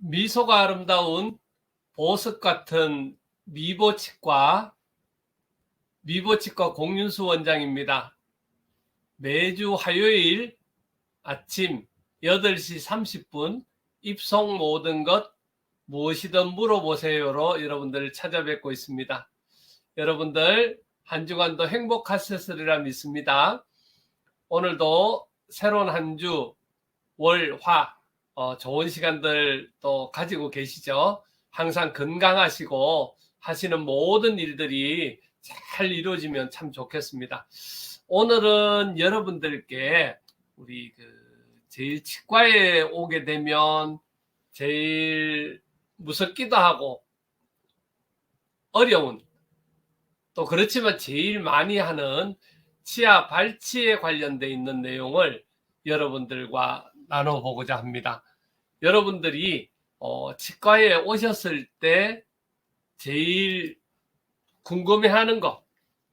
미소가 아름다운 보석 같은 미보치과 공윤수 원장입니다. 매주 화요일 아침 8시 30분 입속 모든 것 무엇이든 물어보세요로 여러분들을 찾아뵙고 있습니다. 여러분들 한 주간도 행복하셨으리라 믿습니다. 오늘도 새로운 한 주 월화 좋은 시간들 또 가지고 계시죠. 항상 건강하시고 하시는 모든 일들이 잘 이루어지면 참 좋겠습니다. 오늘은 여러분들께 우리 제일 치과에 오게 되면 제일 무섭기도 하고 어려운, 또 그렇지만 제일 많이 하는 치아 발치에 관련돼 있는 내용을 여러분들과 나눠보고자 합니다. 여러분들이 치과에 오셨을 때 제일 궁금해하는 것,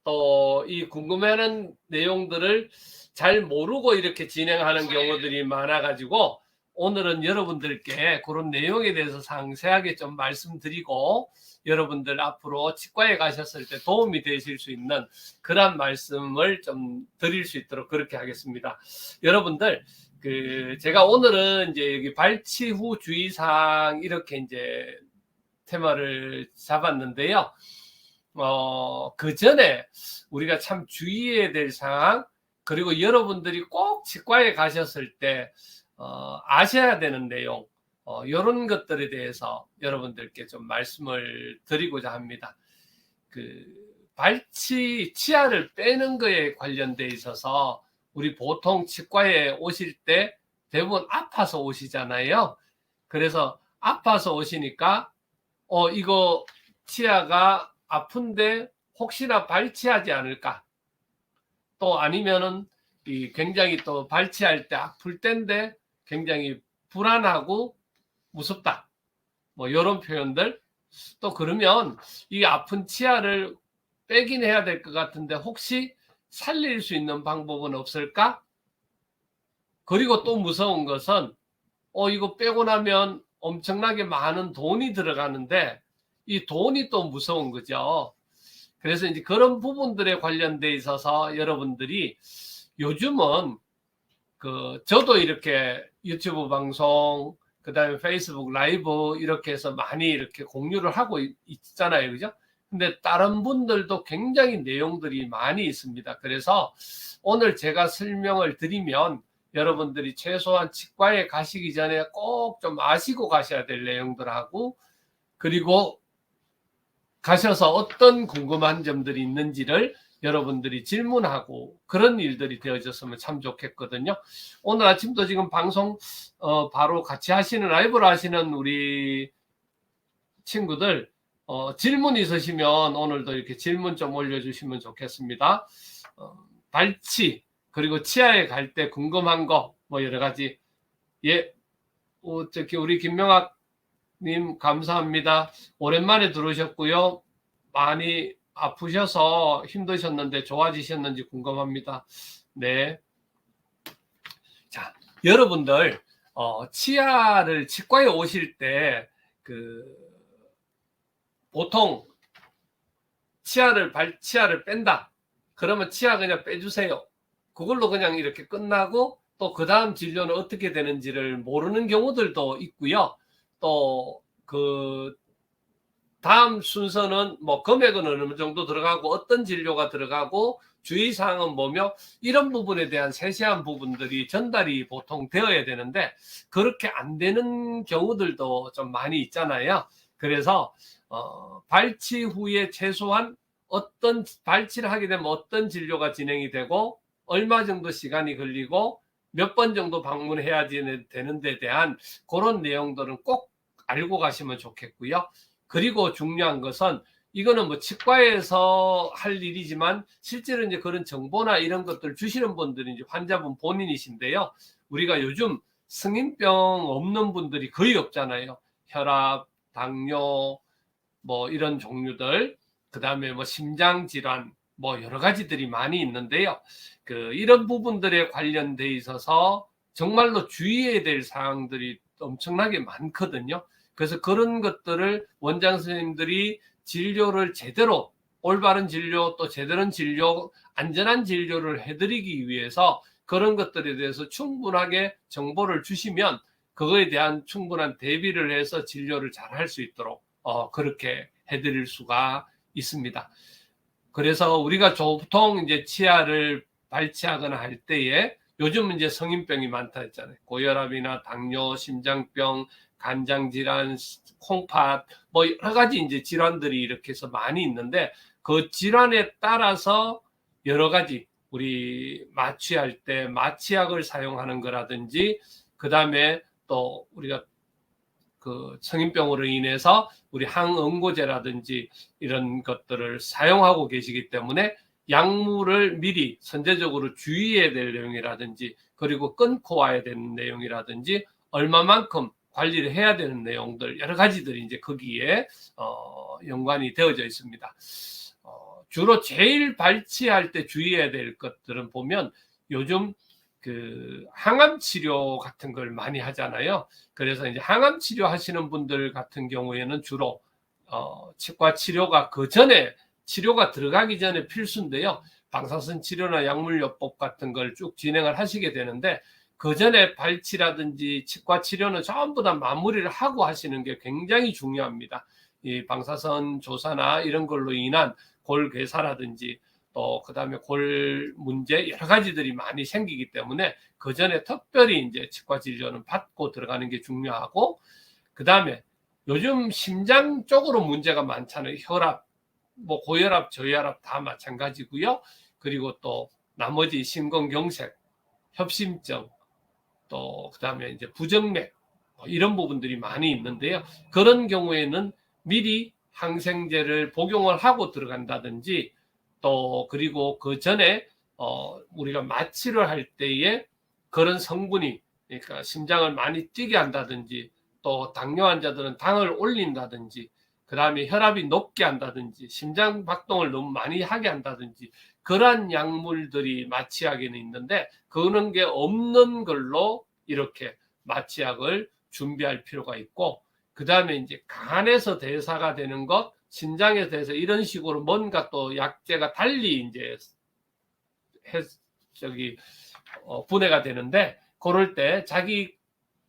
또 이 궁금해하는 내용들을 잘 모르고 이렇게 진행하는 경우들이 많아가지고 오늘은 여러분들께 그런 내용에 대해서 상세하게 좀 말씀드리고 여러분들 앞으로 치과에 가셨을 때 도움이 되실 수 있는 그런 말씀을 좀 드릴 수 있도록 그렇게 하겠습니다. 여러분들 제가 오늘은 이제 여기 발치 후 주의사항 이렇게 이제 테마를 잡았는데요. 그 전에 우리가 참 주의해야 될 사항, 그리고 여러분들이 꼭 치과에 가셨을 때 아셔야 되는 내용, 이런 것들에 대해서 여러분들께 좀 말씀을 드리고자 합니다. 치아를 빼는 거에 관련돼 있어서 우리 보통 치과에 오실 때 대부분 아파서 오시잖아요. 그래서 아파서 오시니까 이거 치아가 아픈데 혹시나 발치하지 않을까, 또 아니면은 굉장히 또 발치할 때 아플 때인데 굉장히 불안하고 무섭다, 뭐 이런 표현들. 또 그러면 이 아픈 치아를 빼긴 해야 될 것 같은데 혹시 살릴 수 있는 방법은 없을까? 그리고 또 무서운 것은 이거 빼고 나면 엄청나게 많은 돈이 들어가는데 이 돈이 또 무서운 거죠. 그래서 이제 그런 부분들에 관련돼 있어서 여러분들이 요즘은 저도 이렇게 유튜브 방송, 그다음에 페이스북 라이브 이렇게 해서 많이 이렇게 공유를 하고 있잖아요. 그죠? 근데 다른 분들도 굉장히 내용들이 많이 있습니다. 그래서 오늘 제가 설명을 드리면 여러분들이 최소한 치과에 가시기 전에 꼭 좀 아시고 가셔야 될 내용들하고, 그리고 가셔서 어떤 궁금한 점들이 있는지를 여러분들이 질문하고 그런 일들이 되어졌으면 참 좋겠거든요. 오늘 아침도 지금 방송 바로 같이 하시는, 라이브로 하시는 우리 친구들 질문 있으시면 오늘도 이렇게 질문 좀 올려주시면 좋겠습니다. 발치 그리고 치아에 갈 때 궁금한 거 뭐 여러 가지. 예, 우리 김명학님 감사합니다. 오랜만에 들어오셨고요. 많이 아프셔서 힘드셨는데 좋아지셨는지 궁금합니다. 네. 자, 여러분들 치과에 오실 때 보통 치아를 뺀다. 그러면 치아 그냥 빼주세요. 그걸로 그냥 이렇게 끝나고 또 그 다음 진료는 어떻게 되는지를 모르는 경우들도 있고요. 또 다음 순서는 뭐 금액은 어느 정도 들어가고 어떤 진료가 들어가고 주의사항은 뭐며, 이런 부분에 대한 세세한 부분들이 전달이 보통 되어야 되는데 그렇게 안 되는 경우들도 좀 많이 있잖아요. 그래서 발치 후에 최소한 어떤 발치를 하게 되면 어떤 진료가 진행이 되고 얼마 정도 시간이 걸리고 몇 번 정도 방문해야 되는 데 대한 그런 내용들은 꼭 알고 가시면 좋겠고요. 그리고 중요한 것은 이거는 뭐 치과에서 할 일이지만 실제로 이제 그런 정보나 이런 것들 주시는 분들이 이제 환자분 본인이신데요. 우리가 요즘 승인병 없는 분들이 거의 없잖아요. 혈압, 당뇨, 뭐 이런 종류들, 그 다음에 뭐 심장질환, 뭐 여러 가지들이 많이 있는데요. 이런 부분들에 관련돼 있어서 정말로 주의해야 될 사항들이 엄청나게 많거든요. 그래서 그런 것들을 원장 선생님들이 진료를 제대로, 올바른 진료, 또 제대로 진료, 안전한 진료를 해드리기 위해서 그런 것들에 대해서 충분하게 정보를 주시면 그거에 대한 충분한 대비를 해서 진료를 잘 할 수 있도록 그렇게 해드릴 수가 있습니다. 그래서 우리가 보통 이제 치아를 발치하거나 할 때에 요즘 이제 성인병이 많다 했잖아요. 고혈압이나 당뇨, 심장병, 간장질환, 콩팥, 뭐 여러 가지 이제 질환들이 이렇게 해서 많이 있는데 그 질환에 따라서 여러 가지 우리 마취할 때 마취약을 사용하는 거라든지 그 다음에 또 우리가 그 성인병으로 인해서 우리 항응고제라든지 이런 것들을 사용하고 계시기 때문에 약물을 미리 선제적으로 주의해야 될 내용이라든지 그리고 끊고 와야 되는 내용이라든지 얼마만큼 관리를 해야 되는 내용들 여러 가지들이 이제 거기에 연관이 되어져 있습니다. 주로 제일 발치할 때 주의해야 될 것들은 보면 요즘 그 항암 치료 같은 걸 많이 하잖아요. 그래서 이제 항암 치료 하시는 분들 같은 경우에는 주로 치과 치료가 그 전에 치료가 들어가기 전에 필수인데요. 방사선 치료나 약물요법 같은 걸 쭉 진행을 하시게 되는데 그 전에 발치라든지 치과 치료는 전부 다 마무리를 하고 하시는 게 굉장히 중요합니다. 이 방사선 조사나 이런 걸로 인한 골괴사라든지 또 그다음에 골 문제 여러 가지들이 많이 생기기 때문에 그 전에 특별히 이제 치과 진료는 받고 들어가는 게 중요하고 그다음에 요즘 심장 쪽으로 문제가 많잖아요. 혈압, 뭐 고혈압, 저혈압 다 마찬가지고요. 그리고 또 나머지 심근경색, 협심증, 또 그다음에 이제 부정맥 이런 부분들이 많이 있는데요. 그런 경우에는 미리 항생제를 복용을 하고 들어간다든지 또 그리고 그 전에 우리가 마취를 할 때에 그런 성분이 그러니까 심장을 많이 뛰게 한다든지 또 당뇨 환자들은 당을 올린다든지 그 다음에 혈압이 높게 한다든지 심장 박동을 너무 많이 하게 한다든지 그러한 약물들이 마취약에는 있는데 그런 게 없는 걸로 이렇게 마취약을 준비할 필요가 있고 그 다음에 이제 간에서 대사가 되는 것 신장에 대해서 이런 식으로 뭔가 또 약제가 달리 이제 분해가 되는데 그럴 때 자기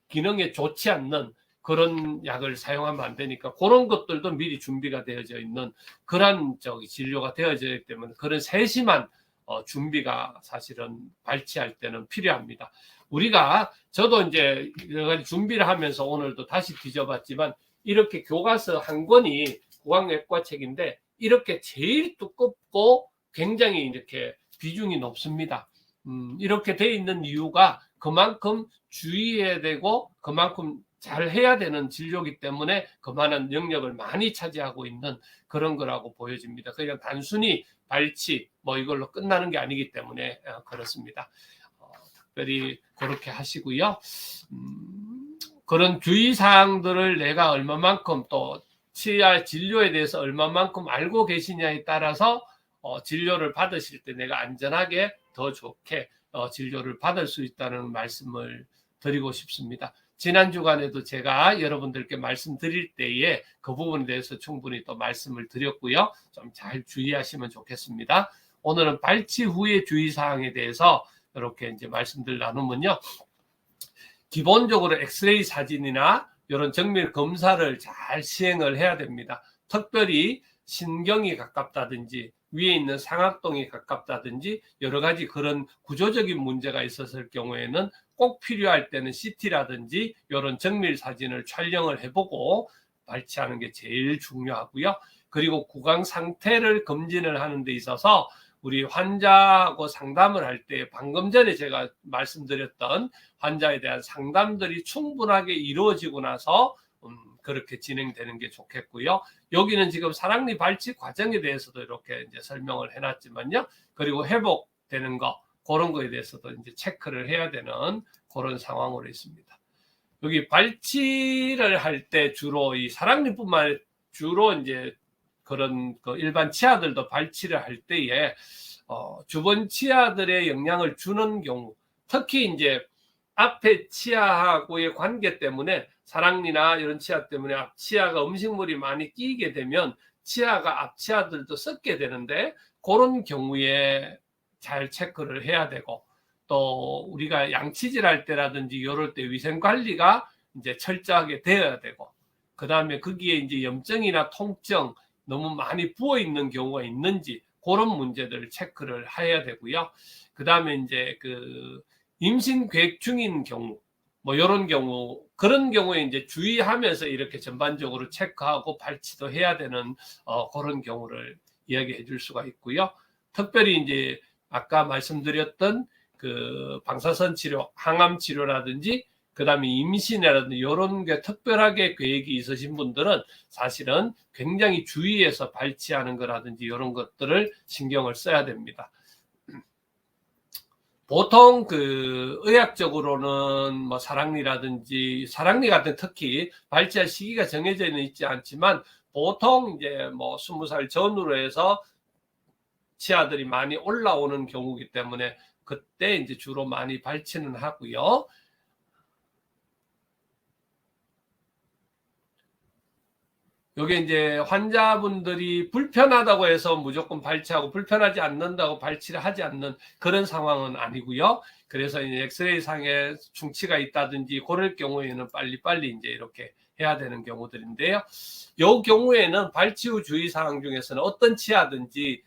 기능에 좋지 않는 그런 약을 사용하면 안 되니까 그런 것들도 미리 준비가 되어져 있는 그런 진료가 되어져 있기 때문에 그런 세심한 준비가 사실은 발치할 때는 필요합니다. 우리가 저도 이제 여러 가지 준비를 하면서 오늘도 다시 뒤져봤지만 이렇게 교과서 한 권이 구강내과 책인데 이렇게 제일 두껍고 굉장히 이렇게 비중이 높습니다. 이렇게 돼 있는 이유가 그만큼 주의해야 되고 그만큼 잘 해야 되는 진료이기 때문에 그만한 영역을 많이 차지하고 있는 그런 거라고 보여집니다. 그냥 단순히 발치 뭐 이걸로 끝나는 게 아니기 때문에 그렇습니다. 특별히 그렇게 하시고요. 그런 주의사항들을 내가 얼마만큼 또 치아 진료에 대해서 얼마만큼 알고 계시냐에 따라서 진료를 받으실 때 내가 안전하게 더 좋게 진료를 받을 수 있다는 말씀을 드리고 싶습니다. 지난 주간에도 제가 여러분들께 말씀드릴 때에 그 부분에 대해서 충분히 또 말씀을 드렸고요. 좀 잘 주의하시면 좋겠습니다. 오늘은 발치 후의 주의사항에 대해서 이렇게 이제 말씀들 나누면요. 기본적으로 엑스레이 사진이나 이런 정밀 검사를 잘 시행을 해야 됩니다. 특별히 신경이 가깝다든지 위에 있는 상악동이 가깝다든지 여러 가지 그런 구조적인 문제가 있었을 경우에는 꼭 필요할 때는 CT라든지 이런 정밀 사진을 촬영을 해보고 발치하는 게 제일 중요하고요. 그리고 구강 상태를 검진을 하는 데 있어서 우리 환자하고 상담을 할 때 방금 전에 제가 말씀드렸던 환자에 대한 상담들이 충분하게 이루어지고 나서 그렇게 진행되는 게 좋겠고요. 여기는 지금 사랑니 발치 과정에 대해서도 이렇게 이제 설명을 해놨지만요. 그리고 회복되는 거 그런 거에 대해서도 이제 체크를 해야 되는 그런 상황으로 있습니다. 여기 발치를 할 때 주로 이 사랑니뿐만 아니라 주로 이제 그런 일반 치아들도 발치를 할 때에 주변 치아들의 영향을 주는 경우 특히 이제 앞에 치아하고의 관계 때문에 사랑니나 이런 치아 때문에 앞치아가 음식물이 많이 끼게 되면 치아가 앞치아들도 썩게 되는데 그런 경우에 잘 체크를 해야 되고 또 우리가 양치질 할 때라든지 이럴 때 위생 관리가 이제 철저하게 되어야 되고 그 다음에 거기에 이제 염증이나 통증 너무 많이 부어 있는 경우가 있는지 그런 문제들을 체크를 해야 되고요. 그 다음에 이제 그 임신 계획 중인 경우 뭐 이런 경우 그런 경우에 이제 주의하면서 이렇게 전반적으로 체크하고 발치도 해야 되는 그런 경우를 이야기해 줄 수가 있고요. 특별히 이제 아까 말씀드렸던 그 방사선 치료, 항암 치료라든지 그다음에 임신이라든지 이런 게 특별하게 계획이 있으신 분들은 사실은 굉장히 주의해서 발치하는 거라든지 이런 것들을 신경을 써야 됩니다. 보통 그 의학적으로는 뭐 사랑니라든지 사랑니 같은 특히 발치할 시기가 정해져 있지 않지만 보통 이제 뭐 20살 전후로 해서 치아들이 많이 올라오는 경우이기 때문에 그때 이제 주로 많이 발치는 하고요. 요게 이제 환자분들이 불편하다고 해서 무조건 발치하고 불편하지 않는다고 발치를 하지 않는 그런 상황은 아니고요. 그래서 이제 엑스레이 상에 충치가 있다든지 그럴 경우에는 빨리빨리 이제 이렇게 해야 되는 경우들인데요. 요 경우에는 발치 후 주의사항 중에서는 어떤 치아든지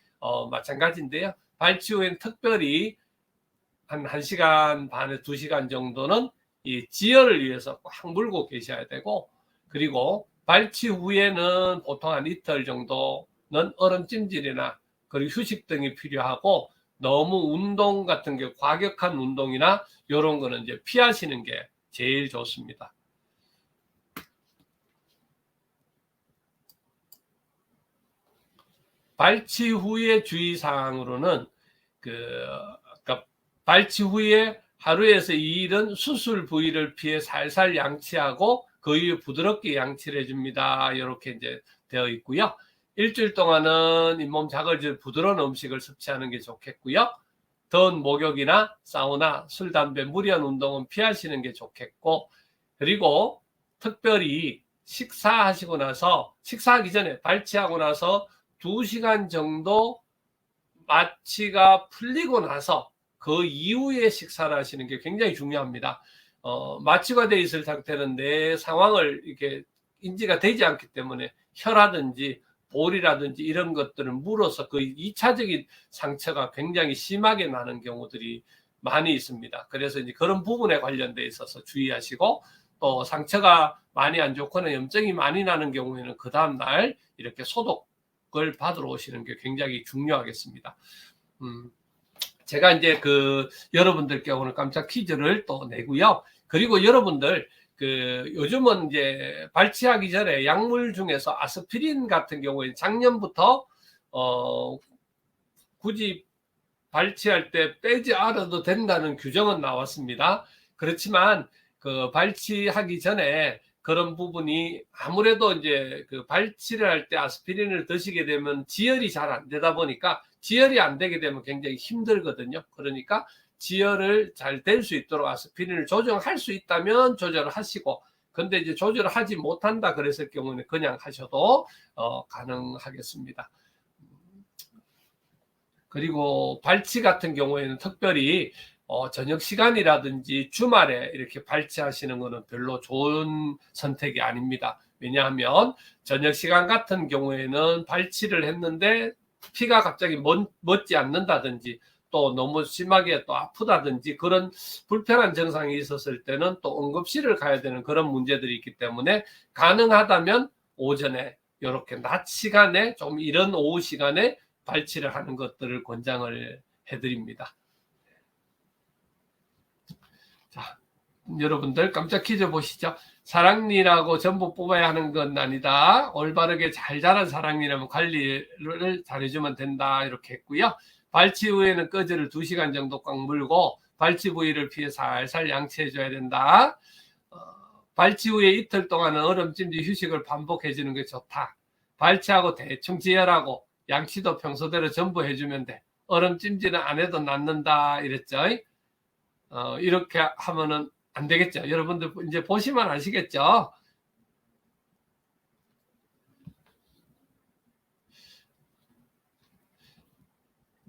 마찬가지인데요. 발치 후에는 특별히 한 1시간 반에 2시간 정도는 이 지혈을 위해서 꽉 물고 계셔야 되고 그리고 발치 후에는 보통 한 이틀 정도는 얼음찜질이나 그리고 휴식 등이 필요하고 너무 운동 같은 게 과격한 운동이나 이런 거는 이제 피하시는 게 제일 좋습니다. 발치 후의 주의사항으로는 그러니까 발치 후에 하루에서 2일은 수술 부위를 피해 살살 양치하고 그 이후 부드럽게 양치를 해줍니다. 이렇게 이제 되어 있고요. 일주일 동안은 잇몸 자극을 부드러운 음식을 섭취하는 게 좋겠고요. 더운 목욕이나 사우나, 술, 담배, 무리한 운동은 피하시는 게 좋겠고 그리고 특별히 식사하시고 나서 식사하기 전에 발치하고 나서 2시간 정도 마취가 풀리고 나서 그 이후에 식사를 하시는 게 굉장히 중요합니다. 마취가 돼 있을 상태는 내 상황을 이렇게 인지가 되지 않기 때문에 혀라든지 볼이라든지 이런 것들은 물어서 그 2차적인 상처가 굉장히 심하게 나는 경우들이 많이 있습니다. 그래서 이제 그런 부분에 관련돼 있어서 주의하시고 또 상처가 많이 안 좋거나 염증이 많이 나는 경우에는 그 다음날 이렇게 소독을 받으러 오시는 게 굉장히 중요하겠습니다. 제가 이제 그 여러분들께 오늘 깜짝 퀴즈를 또 내고요. 그리고 여러분들 그 요즘은 이제 발치하기 전에 약물 중에서 아스피린 같은 경우에 작년부터 굳이 발치할 때 빼지 않아도 된다는 규정은 나왔습니다. 그렇지만 그 발치하기 전에 그런 부분이 아무래도 이제 그 발치를 할 때 아스피린을 드시게 되면 지혈이 잘 안 되다 보니까 지혈이 안 되게 되면 굉장히 힘들거든요. 그러니까 지혈을 잘 될 수 있도록 아스피린을 조정할 수 있다면 조절을 하시고 근데 이제 조절을 하지 못한다 그랬을 경우는 그냥 하셔도 가능하겠습니다. 그리고 발치 같은 경우에는 특별히 저녁 시간이라든지 주말에 이렇게 발치하시는 것은 별로 좋은 선택이 아닙니다. 왜냐하면 저녁 시간 같은 경우에는 발치를 했는데 피가 갑자기 멎지 않는다든지 또 너무 심하게 또 아프다든지 그런 불편한 증상이 있었을 때는 또 응급실을 가야 되는 그런 문제들이 있기 때문에 가능하다면 오전에 이렇게 낮 시간에 좀 이른 오후 시간에 발치를 하는 것들을 권장을 해드립니다. 자, 여러분들 깜짝 퀴즈 보시죠. 사랑니라고 전부 뽑아야 하는 건 아니다. 올바르게 잘 자란 사랑니라면 관리를 잘해주면 된다. 이렇게 했고요. 발치 후에는 꺼즈를 2시간 정도 꽉 물고 발치 부위를 피해 살살 양치해줘야 된다. 발치 후에 이틀 동안은 얼음찜질 휴식을 반복해주는 게 좋다. 발치하고 대충 지혈하고 양치도 평소대로 전부 해주면 돼. 얼음찜질은 안 해도 낫는다. 이랬죠. 이렇게 하면은 안 되겠죠. 여러분들 이제 보시면 아시겠죠.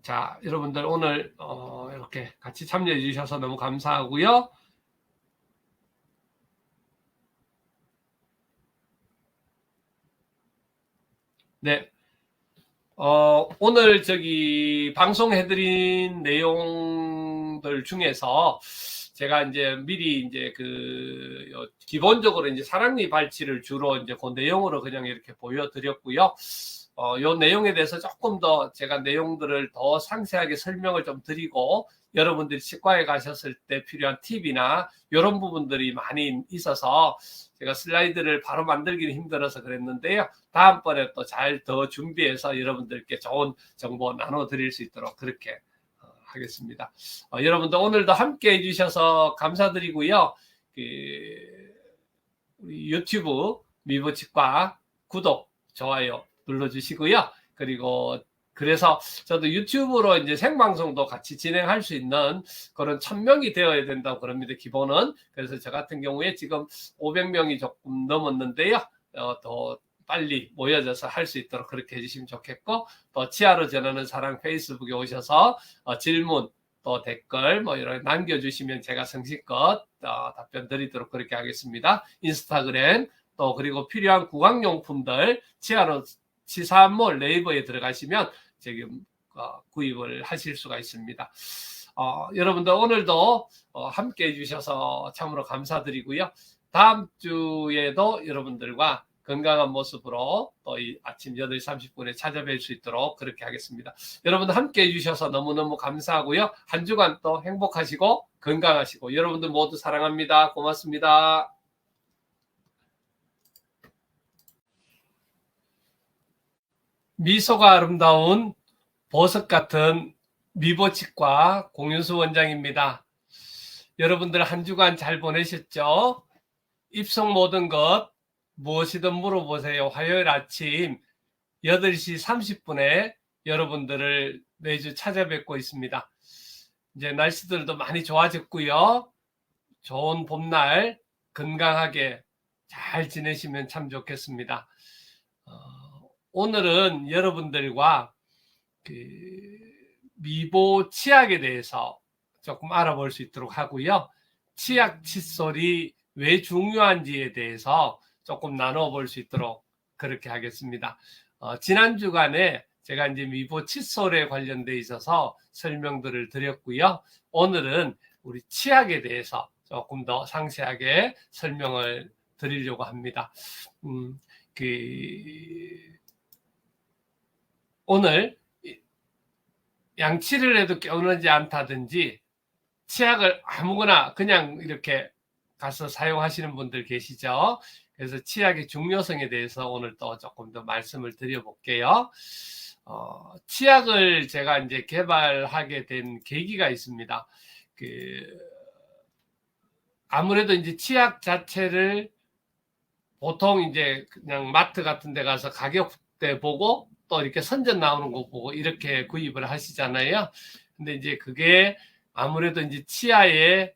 자, 여러분들 오늘 이렇게 같이 참여해 주셔서 너무 감사하고요. 네. 오늘 방송해드린 내용들 중에서 제가 이제 미리 이제 기본적으로 이제 사랑니 발치를 주로 이제 그 내용으로 그냥 이렇게 보여드렸고요. 요 내용에 대해서 조금 더 제가 내용들을 더 상세하게 설명을 좀 드리고 여러분들이 치과에 가셨을 때 필요한 팁이나 이런 부분들이 많이 있어서 제가 슬라이드를 바로 만들기는 힘들어서 그랬는데요. 다음번에 또 잘 더 준비해서 여러분들께 좋은 정보 나눠드릴 수 있도록 그렇게 하겠습니다. 여러분들 오늘도 함께 해주셔서 감사드리고요. 우리 유튜브 미보치과 구독, 좋아요 눌러주시고요. 그리고 그래서 저도 유튜브로 이제 생방송도 같이 진행할 수 있는 그런 1000명이 되어야 된다고 그럽니다. 기본은. 그래서 저 같은 경우에 지금 500명이 조금 넘었는데요. 더 빨리 모여져서 할 수 있도록 그렇게 해주시면 좋겠고, 또 치아로 전하는 사랑 페이스북에 오셔서 질문 또 댓글 뭐 이런 남겨주시면 제가 성실껏 답변 드리도록 그렇게 하겠습니다. 인스타그램 또 그리고 필요한 구강용품들 치아로 치사몰 네이버에 들어가시면 지금 구입을 하실 수가 있습니다. 여러분들 오늘도 함께 해주셔서 참으로 감사드리고요. 다음 주에도 여러분들과 건강한 모습으로 또 이 아침 8시 30분에 찾아뵐 수 있도록 그렇게 하겠습니다. 여러분들 함께 해주셔서 너무너무 감사하고요. 한 주간 또 행복하시고 건강하시고 여러분들 모두 사랑합니다. 고맙습니다. 미소가 아름다운 보석 같은 미보치과 공윤수 원장입니다. 여러분들 한 주간 잘 보내셨죠? 입속 모든 것 무엇이든 물어보세요. 화요일 아침 8시 30분에 여러분들을 매주 찾아뵙고 있습니다. 이제 날씨들도 많이 좋아졌고요. 좋은 봄날 건강하게 잘 지내시면 참 좋겠습니다. 오늘은 여러분들과 미보 치약에 대해서 조금 알아볼 수 있도록 하고요. 치약 칫솔이 왜 중요한지에 대해서 조금 나눠볼 수 있도록 그렇게 하겠습니다. 지난 주간에 제가 이제 미보 칫솔에 관련돼 있어서 설명들을 드렸고요. 오늘은 우리 치약에 대해서 조금 더 상세하게 설명을 드리려고 합니다. 오늘 양치를 해도 깨어나지 않다든지 치약을 아무거나 그냥 이렇게 가서 사용하시는 분들 계시죠. 그래서 치약의 중요성에 대해서 오늘 또 조금 더 말씀을 드려볼게요. 치약을 제가 이제 개발하게 된 계기가 있습니다. 아무래도 이제 치약 자체를 보통 이제 그냥 마트 같은 데 가서 가격대 보고 또 이렇게 선전 나오는 거 보고 이렇게 구입을 하시잖아요. 근데 이제 그게 아무래도 이제 치아에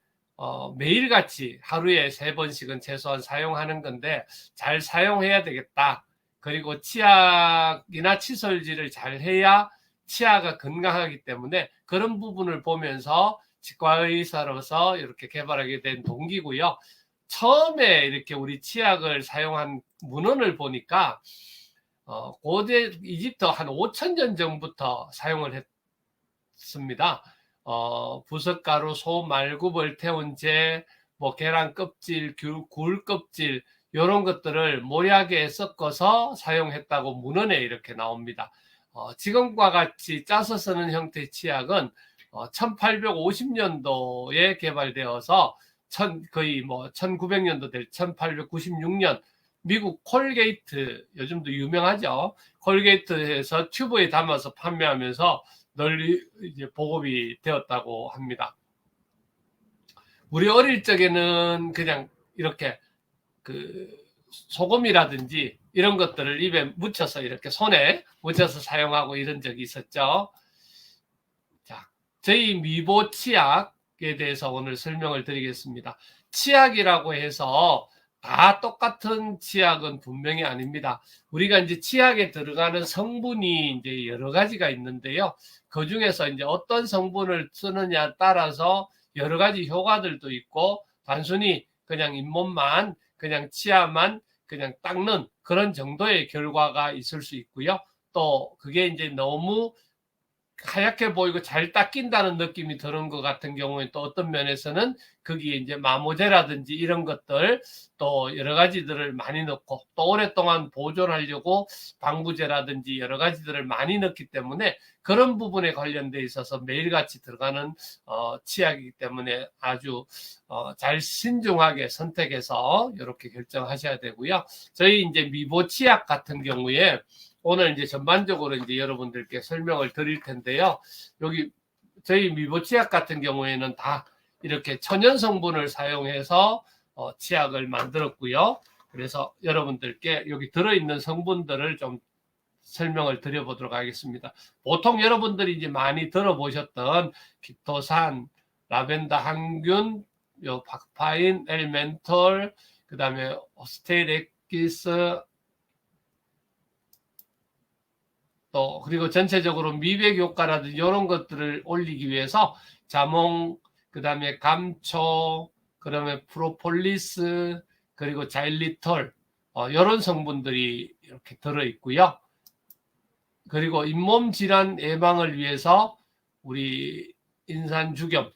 매일같이 하루에 3번씩은 최소한 사용하는 건데 잘 사용해야 되겠다. 그리고 치약이나 칫솔질을 잘 해야 치아가 건강하기 때문에 그런 부분을 보면서 치과의사로서 이렇게 개발하게 된 동기고요. 처음에 이렇게 우리 치약을 사용한 문헌을 보니까 고대 이집트 한 5,000년 전부터 사용을 했습니다. 부석가루, 소 말굽을 태운 재, 뭐 계란 껍질, 굴 껍질 이런 것들을 모약에 섞어서 사용했다고 문헌에 이렇게 나옵니다. 지금과 같이 짜서 쓰는 형태의 치약은 1850년도에 개발되어서 거의 뭐 1900년도 될 1896년 미국 콜게이트, 요즘도 유명하죠. 콜게이트에서 튜브에 담아서 판매하면서 널리 이제 보급이 되었다고 합니다. 우리 어릴 적에는 그냥 이렇게 소금이라든지 이런 것들을 입에 묻혀서 이렇게 손에 묻혀서 사용하고 이런 적이 있었죠. 자, 저희 미보 치약에 대해서 오늘 설명을 드리겠습니다. 치약이라고 해서 다 똑같은 치약은 분명히 아닙니다. 우리가 이제 치약에 들어가는 성분이 이제 여러 가지가 있는데요. 그 중에서 이제 어떤 성분을 쓰느냐에 따라서 여러 가지 효과들도 있고, 단순히 그냥 잇몸만, 그냥 치아만 그냥 닦는 그런 정도의 결과가 있을 수 있고요. 또 그게 이제 너무 하얗게 보이고 잘 닦인다는 느낌이 드는 것 같은 경우에 또 어떤 면에서는 거기에 이제 마모제라든지 이런 것들 또 여러 가지들을 많이 넣고 또 오랫동안 보존하려고 방부제라든지 여러 가지들을 많이 넣기 때문에 그런 부분에 관련돼 있어서 매일같이 들어가는 치약이기 때문에 아주 잘 신중하게 선택해서 이렇게 결정하셔야 되고요. 저희 이제 미보 치약 같은 경우에 오늘 이제 전반적으로 이제 여러분들께 설명을 드릴 텐데요. 여기 저희 미보 치약 같은 경우에는 다 이렇게 천연 성분을 사용해서 치약을 만들었고요. 그래서 여러분들께 여기 들어있는 성분들을 좀 설명을 드려보도록 하겠습니다. 보통 여러분들이 이제 많이 들어보셨던 피토산, 라벤더 항균, 요 박파인, 엘멘톨, 그 다음에 오스테이렉기스, 또 그리고 전체적으로 미백 효과라든지 이런 것들을 올리기 위해서 자몽, 그 다음에 감초, 그다음에 프로폴리스, 그리고 자일리톨 이런 성분들이 이렇게 들어 있고요. 그리고 잇몸 질환 예방을 위해서 우리 인산주겸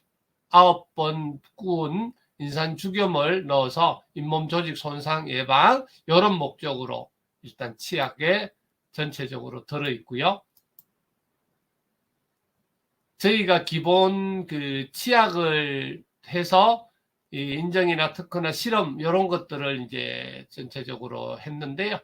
9번 구운 인산주겸을 넣어서 잇몸 조직 손상 예방 이런 목적으로 일단 치약에 전체적으로 들어 있고요. 저희가 기본 그 치약을 해서 인정이나 특허나 실험 이런 것들을 이제 전체적으로 했는데요.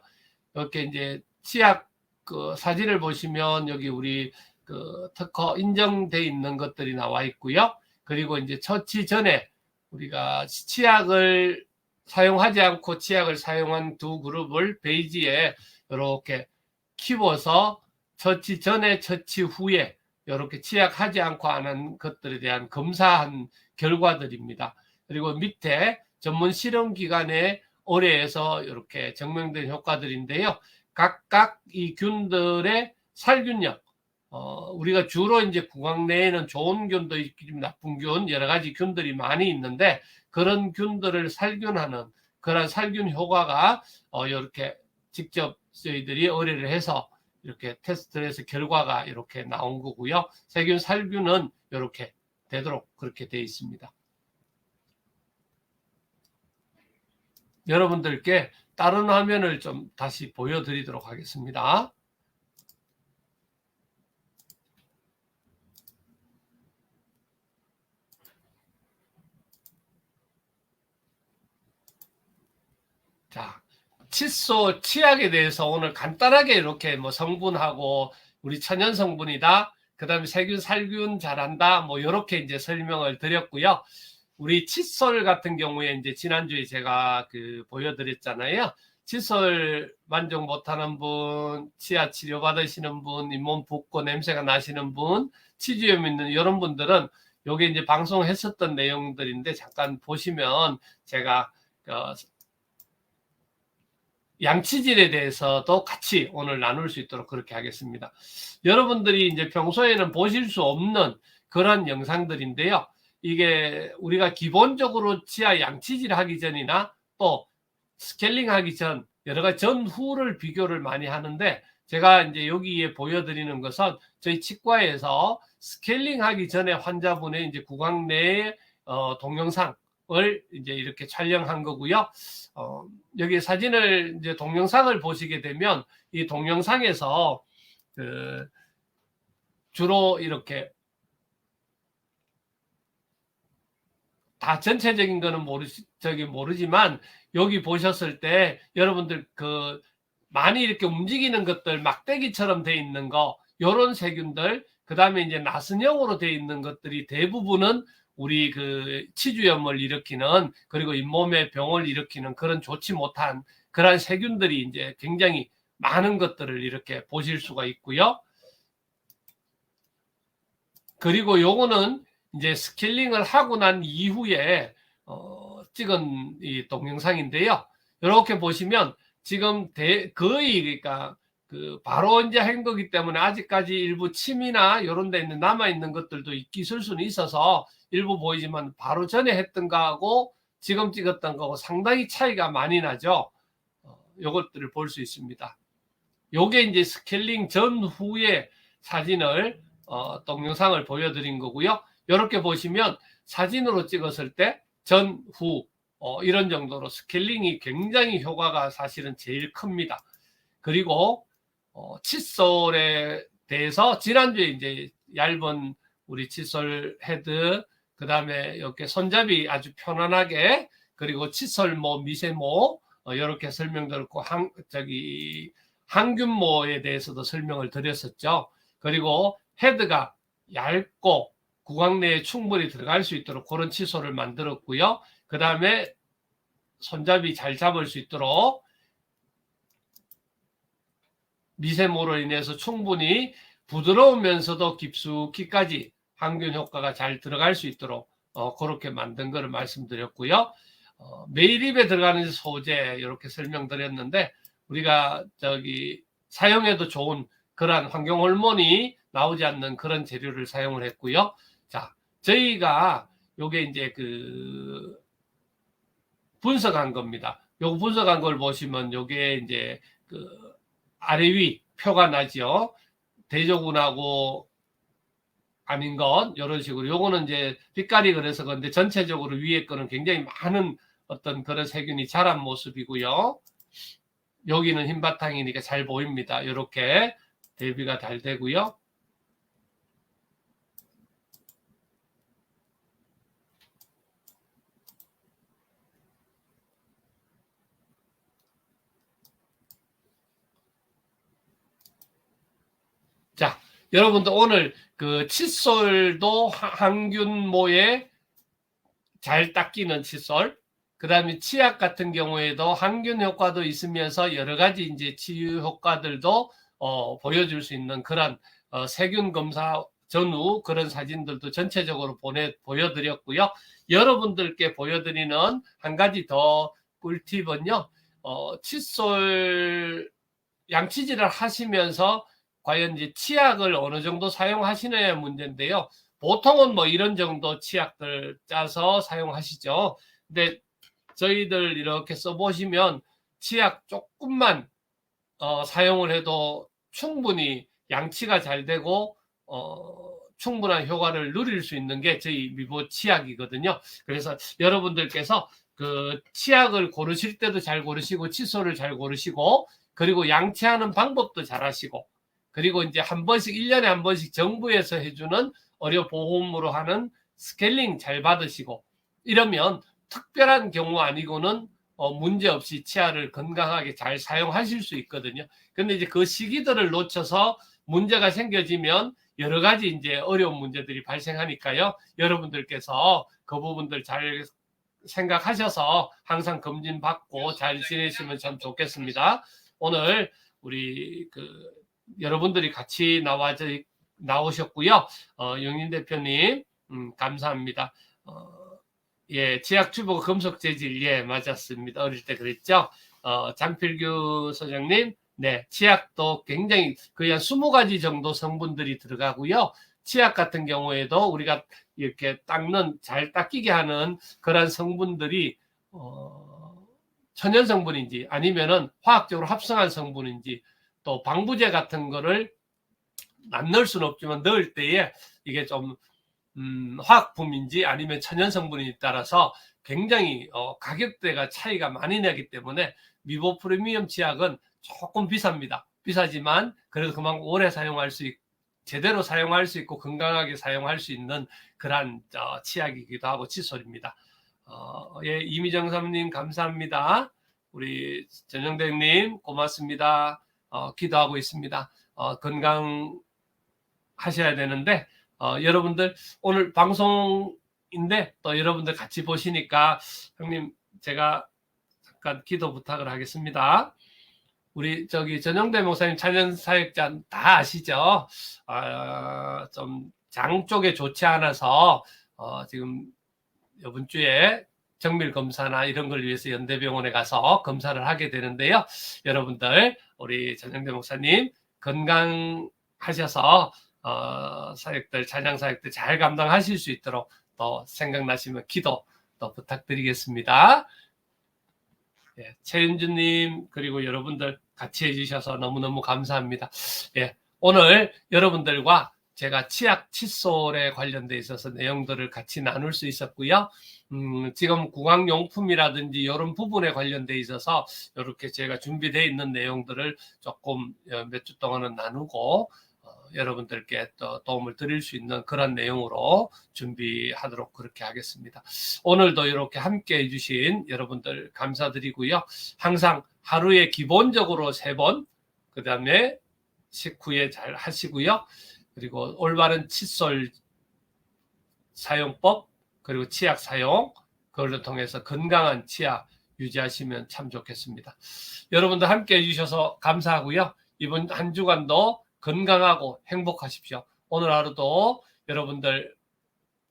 이렇게 이제 치약 그 사진을 보시면 여기 우리 그 특허 인정돼 있는 것들이 나와 있고요. 그리고 이제 처치 전에 우리가 치약을 사용하지 않고 치약을 사용한 두 그룹을 베이지에 이렇게 키워서 처치 전에 처치 후에 이렇게 치약하지 않고 하는 것들에 대한 검사한 결과들입니다. 그리고 밑에 전문 실험 기관의 의뢰에서 이렇게 증명된 효과들인데요. 각각 이 균들의 살균력, 우리가 주로 이제 구강 내에는 좋은 균도 있지만 나쁜 균, 여러 가지 균들이 많이 있는데 그런 균들을 살균하는 그런 살균 효과가 이렇게 직접 저희들이 의뢰를 해서 이렇게 테스트를 해서 결과가 이렇게 나온 거고요. 세균 살균은 이렇게 되도록 그렇게 되어 있습니다. 여러분들께 다른 화면을 좀 다시 보여드리도록 하겠습니다. 자, 칫솔 치약에 대해서 오늘 간단하게 이렇게 뭐 성분하고 우리 천연 성분이다. 그 다음에 세균 살균 잘한다. 뭐 이렇게 이제 설명을 드렸고요. 우리 칫솔 같은 경우에 이제 지난주에 제가 그 보여드렸잖아요. 칫솔 만족 못하는 분, 치아 치료 받으시는 분, 잇몸 붓고 냄새가 나시는 분, 치주염 있는 이런 분들은 요게 이제 방송했었던 내용들인데 잠깐 보시면 제가 양치질에 대해서도 같이 오늘 나눌 수 있도록 그렇게 하겠습니다. 여러분들이 이제 평소에는 보실 수 없는 그런 영상들인데요. 이게 우리가 기본적으로 치아 양치질 하기 전이나 또 스케일링 하기 전 여러 가지 전후를 비교를 많이 하는데 제가 이제 여기에 보여드리는 것은 저희 치과에서 스케일링 하기 전에 환자분의 이제 구강 내의 동영상 을 이제 이렇게 촬영한 거고요. 여기 사진을 이제 동영상을 보시게 되면 이 동영상에서 그 주로 이렇게 다 전체적인 거는 모르지만 여기 보셨을 때 여러분들 그 많이 이렇게 움직이는 것들 막대기처럼 돼 있는 거 요런 세균들 그다음에 이제 나선형으로 돼 있는 것들이 대부분은 우리 그 치주염을 일으키는 그리고 잇몸의 병을 일으키는 그런 좋지 못한 그런 세균들이 이제 굉장히 많은 것들을 이렇게 보실 수가 있고요. 그리고 요거는 이제 스케일링을 하고 난 이후에 찍은 이 동영상인데요. 이렇게 보시면 지금 거의 그러니까 그 바로 이제 한 거기 때문에 아직까지 일부 침이나 이런 데 있는 남아 있는 것들도 있을 수는 있어서 일부 보이지만 바로 전에 했던 거하고 지금 찍었던 거하고 상당히 차이가 많이 나죠. 요것들을 볼 수 있습니다. 요게 이제 스케일링 전후의 사진을 동영상을 보여드린 거고요. 이렇게 보시면 사진으로 찍었을 때 전후 이런 정도로 스케일링이 굉장히 효과가 사실은 제일 큽니다. 그리고 칫솔에 대해서 지난주에 이제 얇은 우리 칫솔 헤드, 그 다음에 이렇게 손잡이 아주 편안하게, 그리고 칫솔모, 미세모 이렇게 설명드렸고 항균모에 대해서도 설명을 드렸었죠. 그리고 헤드가 얇고 구강 내에 충분히 들어갈 수 있도록 그런 칫솔을 만들었고요. 그 다음에 손잡이 잘 잡을 수 있도록 미세모로 인해서 충분히 부드러우면서도 깊숙이까지 항균 효과가 잘 들어갈 수 있도록 그렇게 만든 것을 말씀드렸고요. 매일 입에 들어가는 소재 이렇게 설명드렸는데, 우리가 사용해도 좋은 그러한 환경 호르몬이 나오지 않는 그런 재료를 사용을 했고요. 자, 저희가 요게 이제 분석한 겁니다. 요 분석한 걸 보시면 요게 이제 아래 위 표가 나죠. 대조군하고 아닌 것 이런 식으로. 요거는 이제 빛깔이 그래서 그런데 전체적으로 위에 거는 굉장히 많은 어떤 그런 세균이 자란 모습이고요. 여기는 흰 바탕이니까 잘 보입니다. 이렇게 대비가 잘 되고요. 자, 여러분들 오늘 칫솔도 항균모에 잘 닦이는 칫솔, 그 다음에 치약 같은 경우에도 항균 효과도 있으면서 여러 가지 이제 치유 효과들도 보여줄 수 있는 그런 세균 검사 전후 그런 사진들도 전체적으로 보여드렸고요. 여러분들께 보여드리는 한 가지 더 꿀팁은요, 칫솔 양치질을 하시면서 과연 이제 치약을 어느 정도 사용하시느냐의 문제인데요. 보통은 뭐 이런 정도 치약들 짜서 사용하시죠. 근데 저희들 이렇게 써보시면 치약 조금만 사용을 해도 충분히 양치가 잘 되고 충분한 효과를 누릴 수 있는 게 저희 미보 치약이거든요. 그래서 여러분들께서 치약을 고르실 때도 잘 고르시고 칫솔을 잘 고르시고, 그리고 양치하는 방법도 잘 하시고, 그리고 이제 한 번씩 1년에 한 번씩 정부에서 해주는 의료 보험으로 하는 스케일링 잘 받으시고, 이러면 특별한 경우 아니고는 문제없이 치아를 건강하게 잘 사용하실 수 있거든요. 근데 이제 그 시기들을 놓쳐서 문제가 생겨지면 여러 가지 이제 어려운 문제들이 발생하니까요. 여러분들께서 그 부분들 잘 생각하셔서 항상 검진 받고 잘 지내시면 참 좋겠습니다. 오늘 우리 여러분들이 같이 나오셨고요. 영인 대표님 감사합니다. 예, 치약 튜브 금속 재질, 예, 맞았습니다. 어릴 때 그랬죠. 장필규 소장님, 네, 치약도 굉장히 거의 한 20가지 정도 성분들이 들어가고요. 치약 같은 경우에도 우리가 이렇게 잘 닦이게 하는 그런 성분들이 천연 성분인지 아니면은 화학적으로 합성한 성분인지, 또 방부제 같은 거를 안 넣을 수는 없지만 넣을 때에 이게 좀 화학품인지 아니면 천연 성분인지 따라서 굉장히 가격대가 차이가 많이 나기 때문에 미보 프리미엄 치약은 조금 비쌉니다. 비싸지만 그래도 그만큼 오래 사용할 수 있고 제대로 사용할 수 있고 건강하게 사용할 수 있는 그러한 치약이기도 하고 칫솔입니다. 예, 이미정 사모님 감사합니다. 우리 전영대님 고맙습니다. 기도하고 있습니다. 건강 하셔야 되는데 여러분들 오늘 방송인데 또 여러분들 같이 보시니까 형님 제가 잠깐 기도 부탁을 하겠습니다. 우리 전영대 목사님 찬양 사역자 다 아시죠? 좀 장 쪽에 좋지 않아서 지금 이번 주에 정밀 검사나 이런 걸 위해서 연대병원에 가서 검사를 하게 되는데요. 여러분들 우리 전영대 목사님 건강하셔서 사역들, 찬양 사역들 잘 감당하실 수 있도록 또 생각나시면 기도 또 부탁드리겠습니다. 예, 최윤주님 그리고 여러분들 같이 해주셔서 너무너무 감사합니다. 예, 오늘 여러분들과 제가 치약 칫솔에 관련돼 있어서 내용들을 같이 나눌 수 있었고요. 지금 구강용품이라든지 이런 부분에 관련돼 있어서 이렇게 제가 준비되어 있는 내용들을 조금 몇 주 동안은 나누고 여러분들께 또 도움을 드릴 수 있는 그런 내용으로 준비하도록 그렇게 하겠습니다. 오늘도 이렇게 함께 해주신 여러분들 감사드리고요. 항상 하루에 기본적으로 3번, 그 다음에 식후에 잘 하시고요. 그리고 올바른 칫솔 사용법, 그리고 치약 사용, 그걸 통해서 건강한 치아 유지하시면 참 좋겠습니다. 여러분들 함께 해주셔서 감사하고요. 이번 한 주간도 건강하고 행복하십시오. 오늘 하루도 여러분들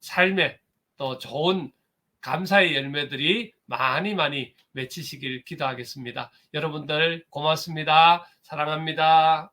삶에 또 좋은 감사의 열매들이 많이 맺히시길 기도하겠습니다. 여러분들 고맙습니다. 사랑합니다.